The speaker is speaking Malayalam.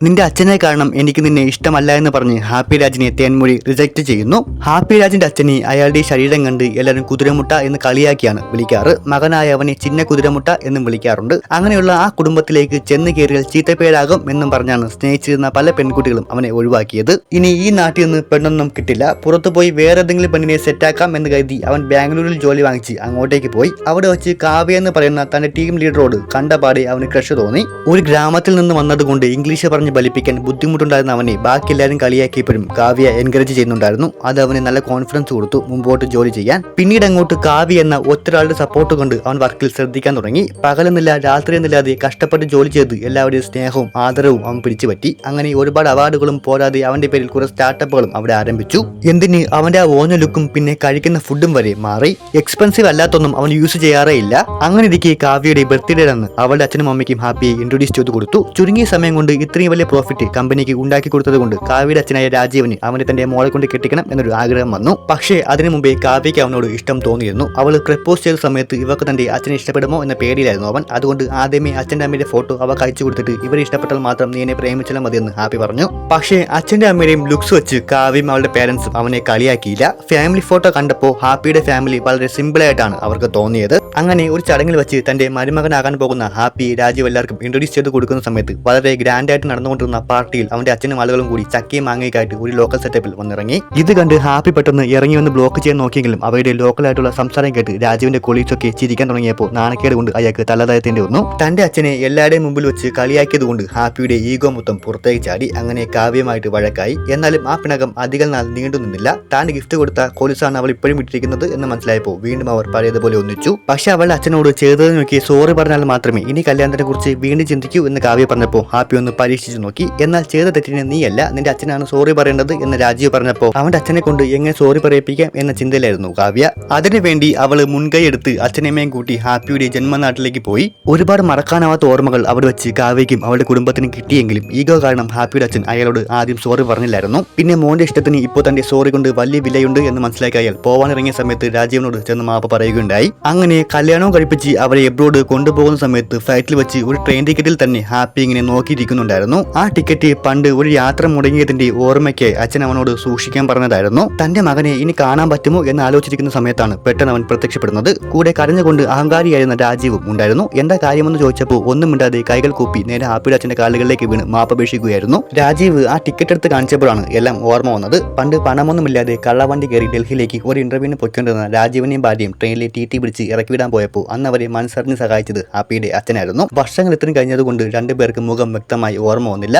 നിന്റെ അച്ഛനെ കാരണം എനിക്ക് നിന്നെ ഇഷ്ടമല്ല എന്ന് പറഞ്ഞ് ഹാപ്പി രാജിനെ തേൻമൊഴി റിജക്ട് ചെയ്യുന്നു. ഹാപ്പി രാജിന്റെ അച്ഛനെ അയാളുടെ ശരീരം കണ്ട് എല്ലാവരും കുതിരമുട്ട എന്ന് കളിയാക്കിയാണ് വിളിക്കാറ്. മകനായ അവനെ ചിന്ന കുതിരമുട്ട എന്നും വിളിക്കാറുണ്ട്. അങ്ങനെയുള്ള ആ കുടുംബത്തിലേക്ക് ചെന്ന് കയറിയാൽ ചീത്തപ്പേരാകും എന്നും പറഞ്ഞാണ് സ്നേഹിച്ചിരുന്ന പല പെൺകുട്ടികളും അവനെ ഒഴിവാക്കിയത്. ഇനി ഈ നാട്ടിൽ നിന്ന് പെണ്ണൊന്നും കിട്ടില്ല, പുറത്തുപോയി വേറെ ഏതെങ്കിലും പെണ്ണിനെ സെറ്റാക്കാം എന്ന് കരുതി അവൻ ബാംഗ്ലൂരിൽ ജോലി വാങ്ങിച്ച് അങ്ങോട്ടേക്ക് പോയി. അവിടെ വെച്ച് കാവ്യ എന്ന് പറയുന്ന തന്റെ ടീം ലീഡറോട് കണ്ടപാടെ അവന് ക്രഷ് തോന്നി. ഒരു ഗ്രാമത്തിൽ നിന്ന് വന്നതുകൊണ്ട് ഇംഗ്ലീഷ് പറഞ്ഞ് ബലിപ്പിക്കാൻ ബുദ്ധിമുട്ടുണ്ടായിരുന്ന അവനെ ബാക്കി എല്ലാവരും കളിയാക്കിയപ്പോഴും കാവ്യ എൻകറേജ് ചെയ്യുന്നുണ്ടായിരുന്നു. അത് അവന് നല്ല കോൺഫിഡൻസ് കൊടുത്തു മുമ്പോട്ട് ജോലി ചെയ്യാൻ. പിന്നീട് അങ്ങോട്ട് കാവ്യ എന്ന ഒറ്റൊരാളുടെ സപ്പോർട്ട് കൊണ്ട് അവൻ വർക്കിൽ ശ്രദ്ധിക്കാൻ തുടങ്ങി. പകലെന്നില്ല രാത്രിയെന്നില്ലാതെ കഷ്ടപ്പെട്ട് ജോലി ചെയ്ത് എല്ലാവരുടെയും സ്നേഹവും ആദരവും അവൻ പിടിച്ചുപറ്റി. അങ്ങനെ ഒരുപാട് അവാർഡുകളും പോരാതെ അവന്റെ പേരിൽ കുറെ സ്റ്റാർട്ടപ്പുകളും അവിടെ ആരംഭിച്ചു. എന്തിന് അവന്റെ ആ ഓഞ്ഞ ലുക്കും പിന്നെ കഴിക്കുന്ന ഫുഡും വരെ മാറി. എക്സ്പെൻസീവ് അല്ലാത്തൊന്നും അവൻ യൂസ് ചെയ്യാറേ ഇല്ല. അങ്ങനെ ഇരിക്കെ കാവ്യയുടെ ബർത്ത്ഡേ അന്ന് അവളുടെ അച്ഛനും അമ്മയ്ക്കും ഹാപ്പിയെ ഇൻട്രൊഡ്യൂസ് ചെയ്ത് കൊടുത്തു. ചുരുങ്ങിയ സമയം കൊണ്ട് ഇത്രയും വലിയ പ്രോഫിറ്റ് കമ്പനിക്ക് ഉണ്ടാക്കി കൊടുത്തത് കൊണ്ട് കാവ്യയുടെ അച്ഛനായ രാജീവന് അവനെ തന്റെ മോളെ കൊണ്ട് കെട്ടിക്കണം എന്നൊരു ആഗ്രഹം വന്നു. പക്ഷേ അതിനു മുമ്പേ കാവ്യയ്ക്ക് അവനോട് ഇഷ്ടം തോന്നിയിരുന്നു. അവൾ പ്രപ്പോസ് ചെയ്ത സമയത്ത് ഇവർക്ക് തന്റെ അച്ഛനെ ഇഷ്ടപ്പെടുമോ എന്ന പേടിയിലായിരുന്നു അവൻ. അതുകൊണ്ട് ആദ്യമേ അച്ഛന്റെ അമ്മയുടെ ഫോട്ടോ അവൾക്ക് അയച്ചു കൊടുത്തിട്ട് ഇവരെ ഇഷ്ടപ്പെട്ടാൽ മാത്രം നീ എന്നെ പ്രേമിച്ചാൽ മതിയെന്ന് ഹാപ്പി പറഞ്ഞു. പക്ഷേ അച്ഛന്റെ അമ്മയുടെയും ലുക്സ് വെച്ച് കാവ്യയും അവളുടെ പേരൻസും അവനെ കളിയാക്കിയില്ല. ഫാമിലി ഫോട്ടോ കണ്ടപ്പോൾ ഹാപ്പിയുടെ ഫാമിലി വളരെ സിമ്പിൾ ആയിട്ടാണ് അവർക്ക് തോന്നിയത്. അങ്ങനെ ഒരു ചടങ്ങിൽ വെച്ച് തന്റെ മരുമകനാകാൻ പോകുന്ന ഹാപ്പി രാജീവ് എല്ലാവർക്കും ഇൻട്രൊഡ്യൂസ് ചെയ്ത് കൊടുക്കുന്ന സമയത്ത് വളരെ ഗ്രാൻഡ് ആയിട്ട് നടന്നുകൊണ്ടിരുന്ന പാർട്ടിയിൽ അവന്റെ അച്ഛനും ആളുകളും കൂടി ചക്കയും മാങ്ങയ്ക്കായിട്ട് ഒരു ലോക്കൽ സെറ്റപ്പിൽ വന്നിറങ്ങി. ഇത് കണ്ട് ഹാപ്പി പെട്ടെന്ന് ഇറങ്ങി വന്ന് ബ്ലോക്ക് ചെയ്യാൻ നോക്കിയെങ്കിലും അവരുടെ ലോക്കലായിട്ടുള്ള സംസാരം കേട്ട് രാജീവിന്റെ കൊളീഗ്സ് ഒക്കെ ചിരിക്കാൻ തുടങ്ങിയപ്പോൾ നാണക്കേട് കൊണ്ട് അയാൾക്ക് തലതായത്തേണ്ടി വന്നു. തന്റെ അച്ഛനെ എല്ലാവരുടെയും മുമ്പിൽ വെച്ച് കളിയാക്കിയത് കൊണ്ട് ഹാപ്പിയുടെ ഈഗോ മൊത്തം പുറത്തേക്ക് ചാടി. അങ്ങനെ കാവ്യമായിട്ട് വഴക്കായി. എന്നാലും ആ പിണക്കം അധികം നാൾ നീണ്ടു നിന്നില്ല. താൻ ഗിഫ്റ്റ് കൊടുത്ത കൊലുസാണ് അവൾ ഇപ്പോഴും ഇട്ടിരിക്കുന്നത് എന്ന് മനസ്സിലായപ്പോൾ വീണ്ടും അവർ പഴയതുപോലെ ഒന്നിച്ചു. പക്ഷെ അവളുടെ അച്ഛനോട് ചെയ്തത് നോക്കി സോറി പറഞ്ഞാൽ മാത്രമേ ഇനി കല്യാണത്തിനെ കുറിച്ച് വീണ്ടും ചിന്തിക്കൂ എന്ന് കാവ്യ പറഞ്ഞപ്പോൾ ഹാപ്പി ഒന്ന് പരീക്ഷിച്ചു നോക്കി. എന്നാൽ ചെയ്ത തെറ്റിന് നീയല്ല, നിന്റെ അച്ഛനാണ് സോറി പറയേണ്ടത് എന്ന് രാജീവ് പറഞ്ഞപ്പോൾ അവന്റെ അച്ഛനെ കൊണ്ട് എങ്ങനെ സോറി പറയിപ്പിക്കാം എന്ന ചിന്തയിലായിരുന്നു കാവ്യ. അതിനുവേണ്ടി അവള് മുൻകൈ എടുത്ത് അച്ഛനമ്മയും കൂട്ടി ഹാപ്പിയുടെ ജന്മനാട്ടിലേക്ക് പോയി. ഒരുപാട് മറക്കാനാവാത്ത ഓർമ്മകൾ അവിടെ വെച്ച് കാവ്യയ്ക്കും അവളുടെ കുടുംബത്തിനും കിട്ടിയെങ്കിലും ഈഗോ കാരണം ഹാപ്പിയുടെ അച്ഛൻ അയാളോട് ആദ്യം സോറി പറഞ്ഞില്ലായിരുന്നു. പിന്നെ മോന്റെ ഇഷ്ടത്തിന് ഇപ്പോൾ തന്റെ സോറി കൊണ്ട് വലിയ വിലയുണ്ട് എന്ന് മനസ്സിലാക്കി അയാൾ പോവാനിറങ്ങിയ സമയത്ത് രാജീവിനോട് ചെന്ന് മാപ്പ് പറയുകയുണ്ടായി. അങ്ങനെ കല്യാണവും കഴിപ്പിച്ച് അവരെ എബ്രോഡ് കൊണ്ടുപോകുന്ന സമയത്ത് ഫ്ലൈറ്റിൽ വെച്ച് ഒരു ട്രെയിൻ ടിക്കറ്റിൽ തന്നെ ഹാപ്പി ഇങ്ങനെ നോക്കിയിരിക്കുന്നുണ്ടായിരുന്നു. ആ ടിക്കറ്റ് പണ്ട് ഒരു യാത്ര മുടങ്ങിയതിന്റെ ഓർമ്മയ്ക്ക് അച്ഛൻ അവനോട് സൂക്ഷിക്കാൻ പറഞ്ഞതായിരുന്നു. തന്റെ മകനെ ഇനി കാണാൻ പറ്റുമോ എന്ന് ആലോചിച്ചിരിക്കുന്ന സമയത്താണ് പെട്ടെന്ന് അവൻ പ്രത്യക്ഷപ്പെടുന്നത്. കൂടെ കരഞ്ഞുകൊണ്ട് അഹങ്കാരിയായിരുന്ന രാജീവും ഉണ്ടായിരുന്നു. എന്താ കാര്യമെന്ന് ചോദിച്ചപ്പോൾ ഒന്നും മിണ്ടാതെ കൈകൾ കൂപ്പി നേരെ ഹാപ്പിയുടെ അച്ഛന്റെ കാലുകളിലേക്ക് വീണ് മാപ്പപേക്ഷിക്കുകയായിരുന്നു. രാജീവ് ആ ടിക്കറ്റ് എടുത്ത് കാണിച്ചപ്പോഴാണ് എല്ലാം ഓർമ്മ വന്നത്. പണ്ട് പണമൊന്നുമില്ലാതെ കള്ളവണ്ടി കയറി ഡൽഹിയിലേക്ക് ഒരു ഇന്റർവ്യൂവിന് പൊയ്ക്കൊണ്ടിരുന്ന രാജീവിനെയും ഭാര്യയും ട്രെയിനിലെ ടി പിടിച്ച് ഇറക്കിവിടാൻ പോയപ്പോൾ അന്ന് അവരെ മനസ്സറിഞ്ഞ് സഹായിച്ചത് ഹാപ്പിയുടെ അച്ഛനായിരുന്നു. വർഷങ്ങൾ ഇത്രയും കഴിഞ്ഞതുകൊണ്ട് രണ്ടുപേർക്ക് മുഖം വ്യക്തമായി ഓർമ്മ വന്നില്ല.